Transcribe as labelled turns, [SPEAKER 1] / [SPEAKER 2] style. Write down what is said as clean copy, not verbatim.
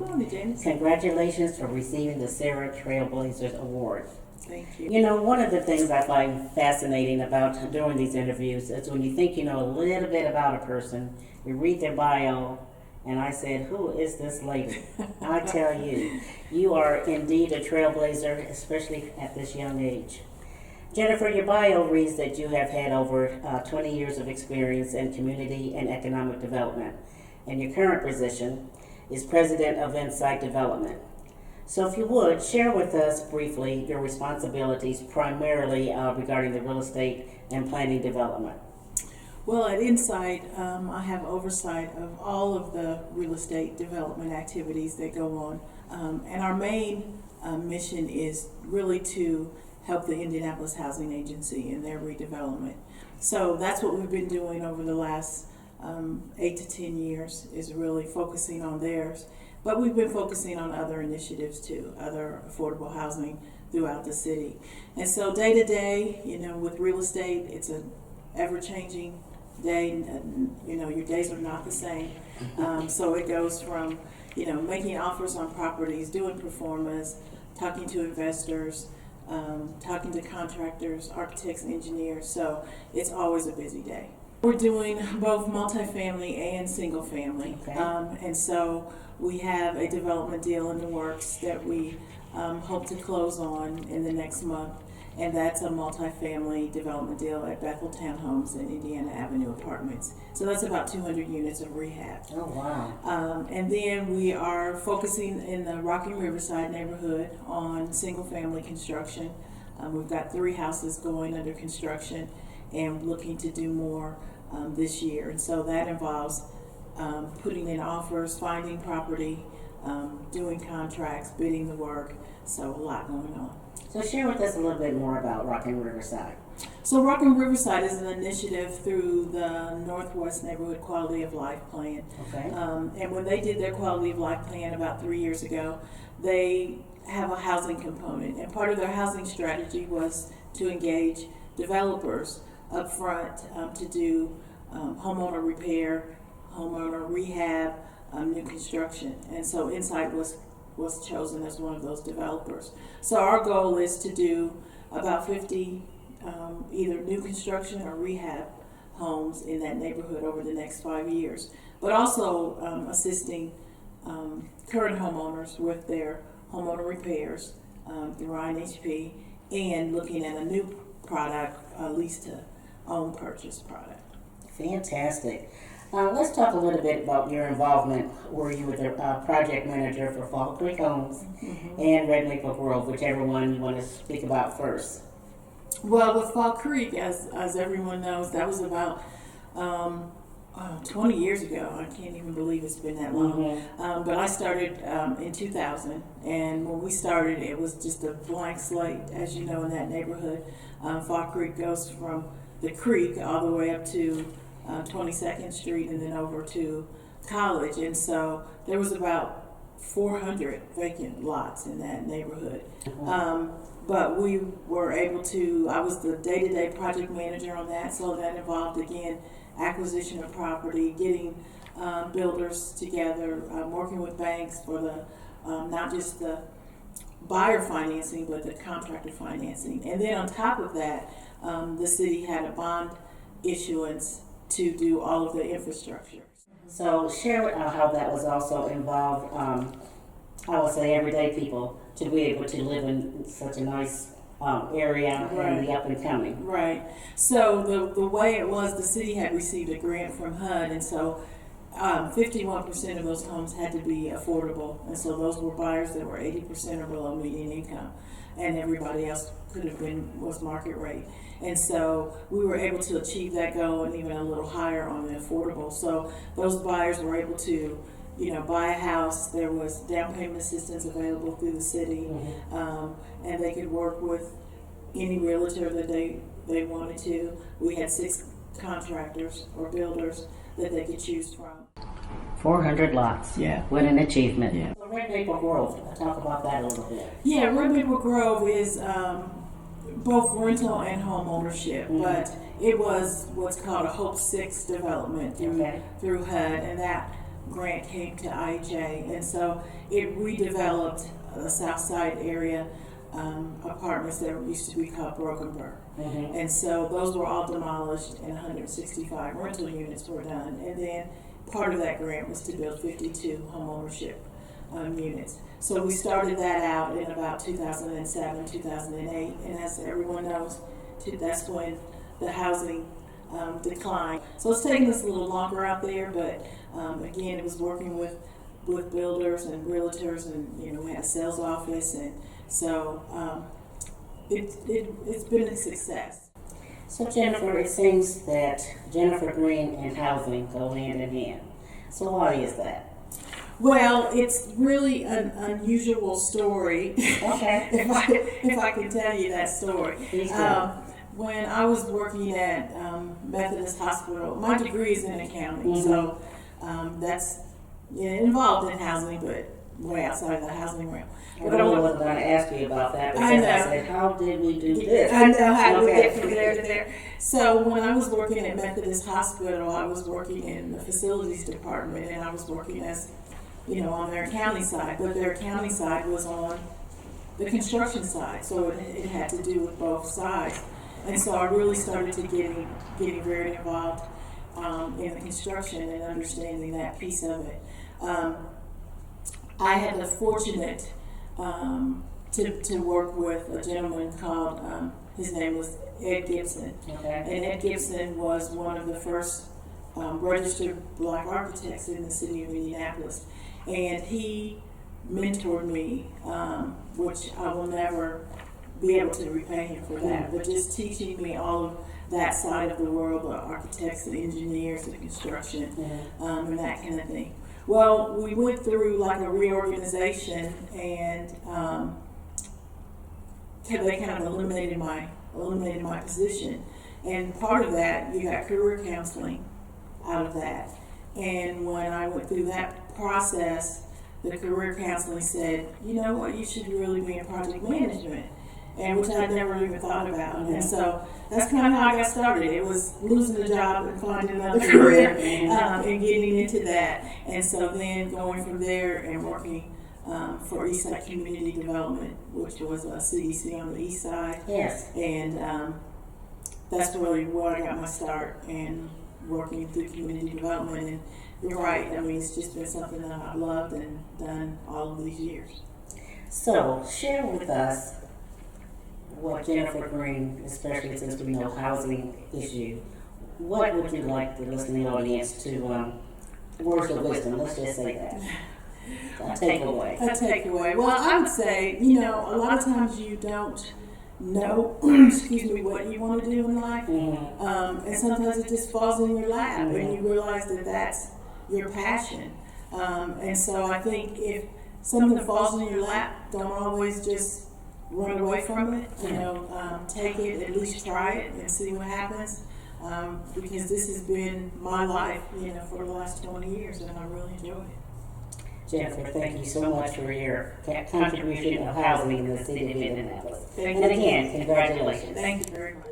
[SPEAKER 1] morning, Janice.
[SPEAKER 2] Congratulations for receiving the CIRA Trailblazers Award.
[SPEAKER 1] Thank you.
[SPEAKER 2] You know, one of the things I find fascinating about doing these interviews is when you think you know a little bit about a person, you read their bio, and I said, who is this lady? I tell you, you are indeed a trailblazer, especially at this young age. Jennifer, your bio reads that you have had over 20 years of experience in community and economic development, and your current position is President of Insight Development. So if you would, share with us briefly your responsibilities primarily regarding the real estate and planning development.
[SPEAKER 1] Well, at Insight, I have oversight of all of the real estate development activities that go on. And our main mission is really to help the Indianapolis Housing Agency in their redevelopment. So that's what we've been doing over the last 8 to 10 years, is really focusing on theirs. But we've been focusing on other initiatives too, other affordable housing throughout the city. And so day to day, you know, with real estate, it's an ever-changing day. You know, your days are not the same. So it goes from, you know, making offers on properties, doing performance, talking to investors, talking to contractors, architects, engineers. So it's always a busy day. We're doing both multifamily and single family.
[SPEAKER 2] Okay.
[SPEAKER 1] And so we have a development deal in the works that we hope to close on in the next month. And that's a multifamily development deal at Bethel Townhomes and Indiana Avenue Apartments. So that's about 200 units of rehab.
[SPEAKER 2] Oh, wow.
[SPEAKER 1] And then we are focusing in the Rocky Riverside neighborhood on single family construction. We've got 3 houses going under construction and looking to do more this year. And so that involves putting in offers, finding property, doing contracts, bidding the work. So a lot going on.
[SPEAKER 2] So share with us a little bit more about Rockin' Riverside.
[SPEAKER 1] So Rockin' Riverside is an initiative through the Northwest Neighborhood Quality of Life Plan.
[SPEAKER 2] Okay.
[SPEAKER 1] And when they did their Quality of Life Plan about 3 years ago, they have a housing component. And part of their housing strategy was to engage developers up front to do homeowner repair, homeowner rehab, new construction. And so Insight was chosen as one of those developers. So our goal is to do about 50 either new construction or rehab homes in that neighborhood over the next 5 years, but also assisting current homeowners with their homeowner repairs through INHP and looking at a new product, lease to own purchase product.
[SPEAKER 2] Fantastic. Let's talk a little bit about your involvement. Were you the project manager for Fall Creek Homes and Red Maple Grove, whichever one you want to speak about first?
[SPEAKER 1] Well, with Fall Creek, as everyone knows, that was about 20 years ago. I can't even believe it's been that long. But I started in 2000, and when we started, it was just a blank slate, as you know, in that neighborhood. Fall Creek goes from the creek all the way up to 22nd Street and then over to College. And so there was about 400 vacant lots in that neighborhood. But we were able to, I was the day-to-day project manager on that, so that involved, again, acquisition of property, getting builders together, working with banks for the, not just the buyer financing, but the contractor financing. And then on top of that, the city had a bond issuance to do all of the infrastructure.
[SPEAKER 2] So share how that was also involved, I would say, everyday people to be able to live in such a nice area and the up and coming.
[SPEAKER 1] Right. So the way it was, the city had received a grant from HUD, and so 51% of those homes had to be affordable, and so those were buyers that were 80% or below median income, and everybody else was market rate. And so we were able to achieve that goal and even a little higher on the affordable. So those buyers were able to, you know, buy a house. There was down payment assistance available through the city, and they could work with any realtor that they wanted to. We had 6 contractors or builders that they could choose from.
[SPEAKER 2] 400 lots.
[SPEAKER 1] Yeah.
[SPEAKER 2] What an achievement.
[SPEAKER 1] Yeah.
[SPEAKER 2] So Red Maple Grove, talk about that a little bit.
[SPEAKER 1] Yeah, Red Maple Grove is both rental and home ownership, but it was what's called a Hope 6 development through HUD, and that grant came to IHA, and so it redeveloped the South Side area apartments that used to be called Brokenburg.
[SPEAKER 2] Mm-hmm.
[SPEAKER 1] And so those were all demolished and 165 rental units were done. And then part of that grant was to build 52 homeownership units. So we started that out in about 2007, 2008, and as everyone knows, that's when the housing declined. So it's taken us a little longer out there, but again, it was working with builders and realtors, and we had a sales office, and so it's been a success.
[SPEAKER 2] So Jennifer, it seems that Jennifer Green and housing go hand in hand. So why is that?
[SPEAKER 1] Well, it's really an unusual story.
[SPEAKER 2] Okay.
[SPEAKER 1] if I can tell you that story.
[SPEAKER 2] Please do.
[SPEAKER 1] When I was working at Methodist Hospital, my degree is in accounting,
[SPEAKER 2] Mm-hmm.
[SPEAKER 1] so that's involved in housing, but way outside of the housing realm.
[SPEAKER 2] I really wasn't going to ask you about that because
[SPEAKER 1] I know.
[SPEAKER 2] I said, how did we do this?
[SPEAKER 1] I know how we
[SPEAKER 2] Okay.
[SPEAKER 1] get from there to there. So when I was working at Methodist Hospital, I was working in the facilities department, and I was working as, on their accounting side, but their accounting side was on the construction side, so it had to do with both sides. And so I really started to getting very involved in the construction and understanding that piece of it. I had the fortunate to work with a gentleman called, his name was Ed Gibson.
[SPEAKER 2] Okay.
[SPEAKER 1] And Ed Gibson was one of the first registered black architects in the city of Indianapolis. And he mentored me, which I will never be able to repay him for that, but just teaching me all of that side of the world, the architects, the engineers, the construction, and that kind of thing. Well, we went through like a reorganization, and they kind of eliminated my position. And part of that, you got career counseling out of that. And when I went through that process, the career counseling said, you know what, you should really be in project management, and which I'd never even thought about. And so that's kind of how I got started. It was losing a job and finding another career and getting into that. And so then going from there and working for Eastside Community Development, which was a CDC on the east side.
[SPEAKER 2] Yes.
[SPEAKER 1] And that's really where I got my start in working through community development. And you're right, I mean, it's just been something that I've loved and done all of these years.
[SPEAKER 2] So share with us what Jennifer Green, especially since we know housing issue, what would you like the listening audience to, words of wisdom, let's just say that. A takeaway.
[SPEAKER 1] A takeaway. Well, I would say, a lot of times you don't know, what you want to do in life.
[SPEAKER 2] Mm-hmm.
[SPEAKER 1] And sometimes it just falls in your lap, and you realize that that's your passion. And so I think if something falls in your lap, don't always just run away from it. Take it, at least try it and see what happens. Because this has been my life, for the last 20 years, and I really enjoy it.
[SPEAKER 2] Jennifer, thank you so much for your contribution of housing in the city of Indianapolis.
[SPEAKER 1] Thank
[SPEAKER 2] And
[SPEAKER 1] you.
[SPEAKER 2] again, congratulations.
[SPEAKER 1] Thank you very much.